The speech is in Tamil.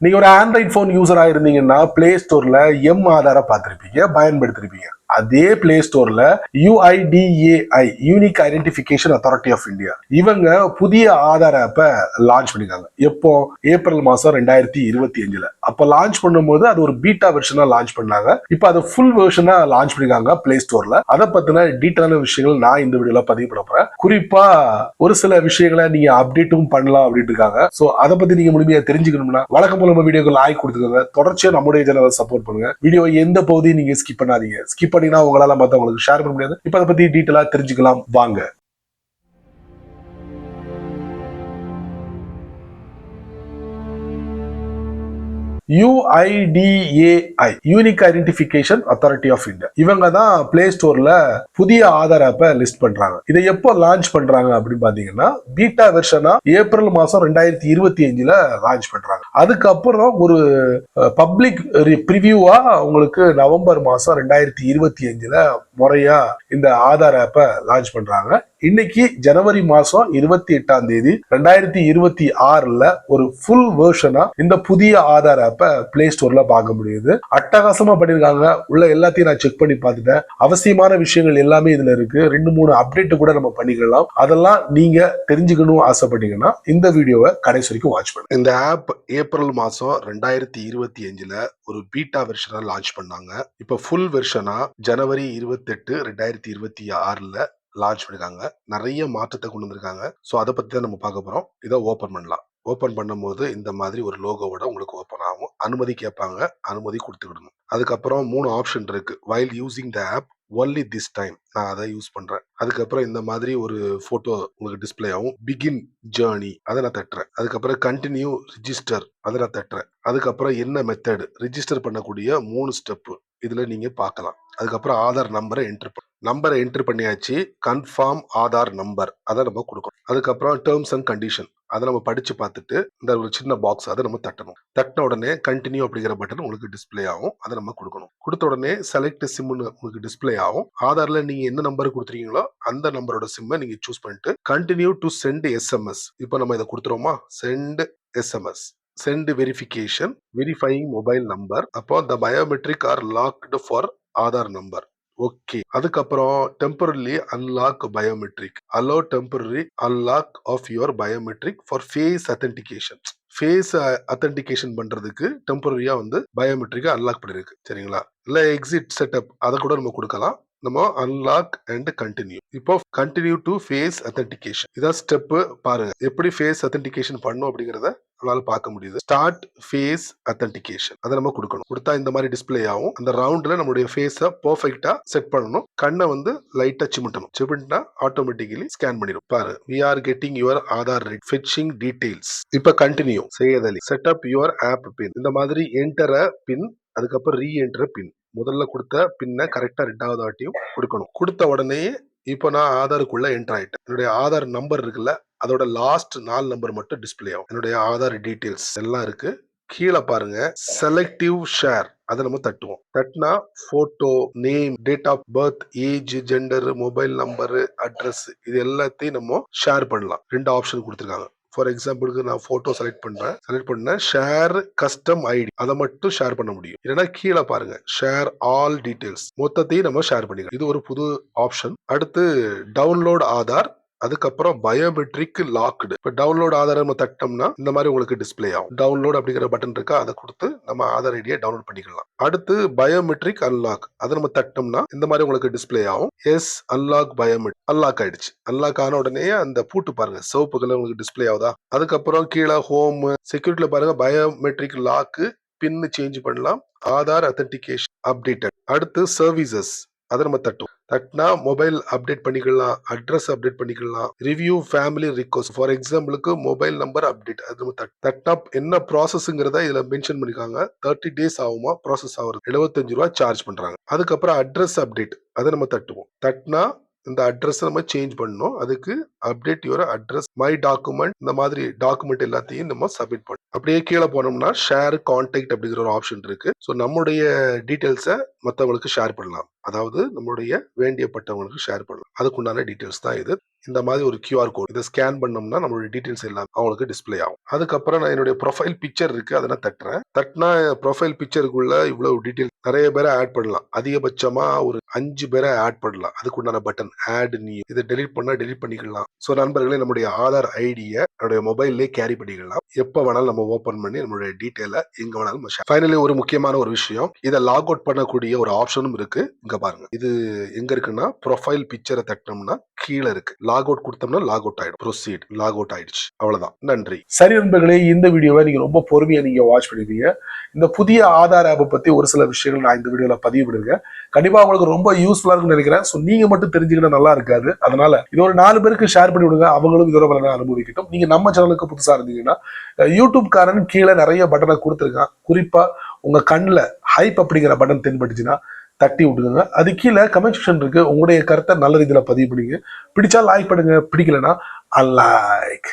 நீங்க ஒரு ஆண்ட்ராய்ட் போன் யூசரா இருந்தீங்கன்னா பிளே ஸ்டோர்ல ஆதார பார்த்திருப்பீங்க, பயன்படுத்திருப்பீங்க. அதே பிளே ஸ்டோர்ல UIDAI unique identification authority of India இவங்க புதிய ஆதார் ஆப்பை லான்ச் பண்ணிருக்காங்க. எப்போ? ஏப்ரல் மாசம் 2025. அப்ப லான்ச் பண்ணும்போது அது ஒரு பீட்டா வெர்ஷனா லான்ச் பண்ணாங்க. இப்ப அது ஃபுல் வெர்ஷனா லான்ச் பண்ணிருக்காங்க பிளே ஸ்டோர்ல. அதை பத்தின டீட்டெயிலான விஷயங்கள் நான் இந்த வீடியோல பதிவு பண்ண போறேன். குறிப்பா ஒரு சில விஷயங்களை நீங்க அப்டேட்டும் பண்ணலாம் அப்படின்னு இருக்காங்க. சோ அதை பத்தி நீங்க முழுமையா தெரிஞ்சுக்கணும்னா வழக்கம் போல நம்ம வீடியோக்கு லைக் கொடுத்துக்கோங்க. தொடர்ச்சியா நம்முடைய சேனலை சப்போர்ட் பண்ணுங்க. வீடியோ எந்த பகுதியும் நீங்க ஸ்கிப் பண்ணாதீங்க. ஸ்கிப் பண்ணீங்கன்னா உங்களால மத்தவங்களுக்கு ஷேர் பண்ண முடியாது. இப்ப அதை பத்தி டீட்டெயிலா தெரிஞ்சுக்கலாம் வாங்க. UIDAI unique identification authority of India இவங்க தான் பிளே ஸ்டோர்ல புதிய ஆதார் ஆப்பை லிஸ்ட் பண்றாங்க. இதை எப்போ லான்ச் பண்றாங்க அப்படின்னு பாத்தீங்கன்னா பீட்டா வெர்ஷனா ஏப்ரல் மாசம் 2025 லான்ச் பண்றாங்க. அதுக்கப்புறம் ஒரு பப்ளிக் ப்ரிவியூவா உங்களுக்கு நவம்பர் மாசம் 2025 முறையா இந்த ஆதார் ஆப்பை லான்ச் பண்றாங்க. இன்னைக்கு ஜனவரி மாசம் 28 2026 ஒரு ஃபுல் வெர்ஷனா இந்த புதிய ஆதார் ஆப்பை பிளே ஸ்டோர்ல பார்க்க முடியுது. அட்டகாசமா பண்ணிருக்காங்க. உள்ள எல்லாத்தையும் நான் செக் பண்ணி பார்த்துட்டேன். அவசியமான விஷயங்கள் எல்லாமே இதுல இருக்கு. 2-3 அப்டேட் கூட நம்ம பண்ணிக்கலாம். அதெல்லாம் நீங்க தெரிஞ்சுக்கணும் ஆசைப்பட்டீங்கன்னா இந்த வீடியோவை கடைசி வரைக்கும் வாட்ச் பண்ணுங்க. இந்த ஆப் ஏப்ரல் மாசம் 2025 ஒரு பீட்டா வெர்ஷனா லான்ச் பண்ணாங்க. இப்ப ஃபுல் வெர்ஷனா ஜனவரி 28 2026 லான்ச் பண்ணிருக்காங்க. நிறைய மாற்றத்தை கொண்டு வந்திருக்காங்க. ஸோ அதை பத்தி தான் நம்ம பார்க்க போறோம். இதை ஓபன் பண்ணலாம். ஓபன் பண்ணும்போது இந்த மாதிரி ஒரு லோகோவோட உங்களுக்கு ஓபன் ஆகும். அனுமதி கேட்பாங்க. அனுமதி கொடுத்துக்கிடணும். அதுக்கப்புறம் 3 ஆப்ஷன் இருக்கு. While using the app only this time நான் அதை யூஸ் பண்றேன். அதுக்கப்புறம் இந்த மாதிரி ஒரு போட்டோ உங்களுக்கு டிஸ்பிளே ஆகும். பிகின் ஜேர்னி அதை நான் தட்டுறேன். அதுக்கப்புறம் கண்டினியூ ரிஜிஸ்டர் அதை நான் தட்டுறேன். அதுக்கப்புறம் என்ன மெத்தட் ரிஜிஸ்டர் பண்ணக்கூடிய 3 ஸ்டெப் இதுல நீங்க பார்க்கலாம். அதுக்கப்புறம் ஆதார் நம்பரை என்டர் பண்ணியாச்சு. கன்ஃபார்ம் ஆதார் நம்பர் அதை நம்ம கொடுக்கணும். அதுக்கப்புறம் டேர்ம்ஸ் அண்ட் கண்டிஷன் அதை நம்ம படிச்சு பார்த்துட்டு இந்த ஒரு சின்ன பாக்ஸ் அதை நம்ம தட்டணும். தட்டின உடனே கண்டினியூ அப்படிங்கிற பட்டன் உங்களுக்கு டிஸ்பிளே ஆகும். அதை நம்ம கொடுக்கணும். கொடுத்த உடனே செலக்ட் சிம்னு உங்களுக்கு டிஸ்பிளே ஆகும். ஆதார்ல நீங்க என்ன நம்பர் கொடுத்துருக்கீங்களோ அந்த நம்பரோட சிம்மை நீங்க சூஸ் பண்ணிட்டு கண்டினியூ டு சென்ட் SMS. இப்போ நம்ம இதை கொடுத்துருவோமா? Sent SMS. Sent verification verifying mobile number. அப்போ the biometric are locked for Aadhaar number. Okay. அதுக்கப்புறம் temporary unlock biometric. Allow temporary unlock of your biometric for face authentication. Face authentication பண்றதுக்கு டெம்பரரியா பயோமெட்ரிக் அன்லாக் பண்ணிருக்கு. சரிங்களா? இல்ல எக்ஸிட் செட்டப் அதை கூட நம்ம கொடுக்கலாம். நம்ம அன்லாக் அண்ட் கண்டினியூ. இப்போ கண்டினியூ டு ஃபேஸ் அத்தன்டிகேஷன். இதான் ஸ்டெப். பாருங்க எப்படி ஃபேஸ் அத்தன்டிகேஷன் பண்ணும் அப்படிங்கறத நம்மளால பார்க்க முடியுது. ஸ்டார்ட் ஃபேஸ் அத்தன்டிகேஷன் அதை நம்ம கொடுக்கணும். கொடுத்தா இந்த மாதிரி டிஸ்பிளே ஆகும். அந்த ரவுண்ட்ல நம்மளுடைய ஃபேஸை பெர்ஃபெக்ட்டா செட் பண்ணணும். கண்ணை லைட்டா சிமிட்டணும். சிமிட்டினா ஆட்டோமேட்டிக்கலி ஸ்கேன் பண்ணிடும். பாரு, we are getting your Aadhaar fetching details. இப்ப கண்டினியூ செய்யதலி செட்டப் யுவர் ஆப் பின். இந்த மாதிரி என்டர் பின், அதுக்கப்புறம் ரீ என்டர் பின். முதல்ல கொடுத்த பின்ன கரெக்டா 2வது வாட்டியும் கொடுக்கணும். கொடுத்த உடனே இப்போ நான் ஆதாருக்குள்ள என்டர் ஆயிட்டேன். என்னுடைய ஆதார் நம்பர் இருக்குல்ல, அதோட லாஸ்ட் 4 நம்பர் மட்டும் டிஸ்பிளே ஆகும். என்னுடைய ஆதார் டீடைல்ஸ் எல்லாம் இருக்கு. கீழே பாருங்க செலக்டிவ் ஷேர் அதை நம்ம தட்டுவோம். தட்டினா photo, name, date of birth, age, gender, mobile number, address இது எல்லாத்தையும் நம்ம ஷேர் பண்ணலாம். 2 ஆப்ஷன் கொடுத்துருக்காங்க. ஃபார் எக்ஸாம்பிளுக்கு நான் போட்டோ செலக்ட் பண்ண ஷேர் கஸ்டம் ஐடி அதை மட்டும் ஷேர் பண்ண முடியும். இல்லைன்னா கீழே பாருங்க ஷேர் ஆல் டீடைல்ஸ் மொத்தத்தையும் நம்ம ஷேர் பண்ணிக்கலாம். இது ஒரு புது ஆப்ஷன். அடுத்து டவுன்லோட் ஆதார், அதுக்கப்புறம் பயோமெட்ரிக் லாக்டு. இப்போ டவுன்லோட் ஆதார் நம்ம தட்டோம்னா இந்த மாதிரி உங்களுக்கு டிஸ்பிளே ஆகும். டவுன்லோட் அப்படிங்கிற பட்டன் இருக்கா, அதை கொடுத்து நம்ம ஆதார் ஐடியை டவுன்லோட் பண்ணிக்கலாம். அடுத்து பயோமெட்ரிக் அன்லாக் அதை நம்ம தட்டோம்னா இந்த மாதிரி உங்களுக்கு டிஸ்பிளே ஆகும். எஸ் அன்லாக் பயோமெட்ரிக் அன்லாக் ஆயிடுச்சு. அன்லாக் ஆன உடனே அந்த பூட்டு பாருங்க சிவப்பு கலர் உங்களுக்கு டிஸ்பிளே ஆகுதா. அதுக்கப்புறம் கீழே ஹோம் செக்யூரிட்டில பாருங்க பயோமெட்ரிக் லாக்கு பின் சேஞ்ச் பண்ணலாம். Aadhaar authentication updated. அடுத்து சர்வீசஸ் அதை நம்ம தட்டினா மொபைல் அப்டேட் பண்ணிக்கலாம், அட்ரஸ் அப்டேட் பண்ணிக்கலாம், ரிவ்யூ ஃபேமிலி ரிக்வஸ்ட். ஃபார் எக்ஸாம்பிளுக்கு மொபைல் நம்பர் அப்டேட் அது நம்ம தட்டினா என்ன ப்ராசஸ்ங்கிறத இதுல மென்ஷன் பண்ணிருக்காங்க. 30 days ஆகுமா ப்ராசஸ் ஆகுறது. 75 ரூபாய் சார்ஜ் பண்றாங்க. அதுக்கப்புறம் அட்ரஸ் அப்டேட் அதை நம்ம தட்டுவோம். தட்டினா இந்த அட்ரஸ் நம்ம சேஞ்ச் பண்ணணும். அதுக்கு update your address, my document, இந்த மாதிரி டாக்குமெண்ட் எல்லாத்தையும் நம்ம சப்மிட் பண்ணணும். அப்படியே கீழே போனோம்னா ஷேர் கான்டாக்ட் அப்படிங்கிற ஒரு ஆப்ஷன் இருக்கு. ஸோ நம்முடைய டீட்டெயில்ஸை மற்றவங்களுக்கு ஷேர் பண்ணலாம். அதாவது நம்மளுடைய வேண்டியப்பட்டவங்களுக்கு ஷேர் பண்ணலாம். அதுக்குண்டான டீட்டெயில்ஸ் தான் இது. இந்த மாதிரி ஒரு QR கோட் இதை ஸ்கேன் பண்ணோம்னா நம்மளுடைய டீட்டெயில்ஸ் எல்லாம் அவங்களுக்கு டிஸ்ப்ளே ஆகும். அதுக்கப்புறம் நான் என்னுடைய ப்ரொஃபைல் பிக்சர் இருக்கு, அதை நான் தட்டுறேன். தட்டினா ப்ரொஃபைல் பிக்சருக்குள்ள இவ்வளவு டீட்டெயில் நிறைய பேரை ஆட் பண்ணலாம். அதிகபட்சமா ஒரு 5 பேரை ஆட் பண்ணலாம். அதுக்குண்டான பட்டன் ஆட் நியூ. இதை டெலிட் பண்ணா டெலிட் பண்ணிக்கலாம். ஸோ நண்பர்களே, நம்முடைய ஆதார் ஐடியை நம்முடைய மொபைல்லே கேரி பண்ணிக்கலாம். எப்போ வேணாலும் நம்ம ஓபன் பண்ணி நம்மளுடைய டீட்டெயிலை எங்க வேணாலும் ஷேர். ஃபைனலி ஒரு முக்கியமான ஒரு விஷயம், இதை லாக் அவுட் பண்ணக்கூடிய ஒரு ஆப்ஷனும் இருக்கு. இங்க பாருங்க, இது எங்க இருக்குன்னா ப்ரொஃபைல் பிக்சரை தட்டினோம்னா கீழே இருக்கு. லாக் அவுட் கொடுத்தோம்னா லாக் அவுட் ஆயிடும். ப்ரொசீட், லாக் அவுட் ஆயிடுச்சு. அவ்வளவுதான். நன்றி. சரி நண்பர்களே, இந்த வீடியோவை நீங்க ரொம்ப பொறுமையா நீங்க வாட்ச் பண்ணிருப்பீங்க. இந்த புதிய ஆதார் ஆப்பை பத்தி ஒரு சில விஷயங்கள் நான் இந்த வீடியோல பதிவு பண்ணிருக்கேன். கண்டிப்பா உங்களுக்கு ரொம்ப யூஸ்ஃபுல்லா இருக்கும்னு நினைக்கிறேன். ஸோ நீங்க மட்டும் தெரிஞ்சுக்கிட்ட நல்லா இருக்காது. அதனால இது ஒரு 4 பேருக்கு ஷேர் பண்ணி விடுங்க. அவங்களும் இதோட பலனை அனுபவிக்கட்டும். நீங்க நம்ம சேனலுக்கு புதுசா இருந்தீங்கன்னா யூடியூப் காரன் கீழே நிறைய பட்டனை கொடுத்துருக்கான். குறிப்பா உங்க கண்ணில் ஹைப் அப்படிங்கிற பட்டன் தென்பட்டுச்சுன்னா தட்டி விட்டுக்கோங்க. அது கீழே கமெண்ட் செக்ஷன் இருக்கு. உங்களுடைய கருத்தை நல்ல ரீதியில பதிவு பண்ணுங்க. பிடிச்சா லைக் பண்ணுங்க, பிடிக்கலன்னா அன்லைக்.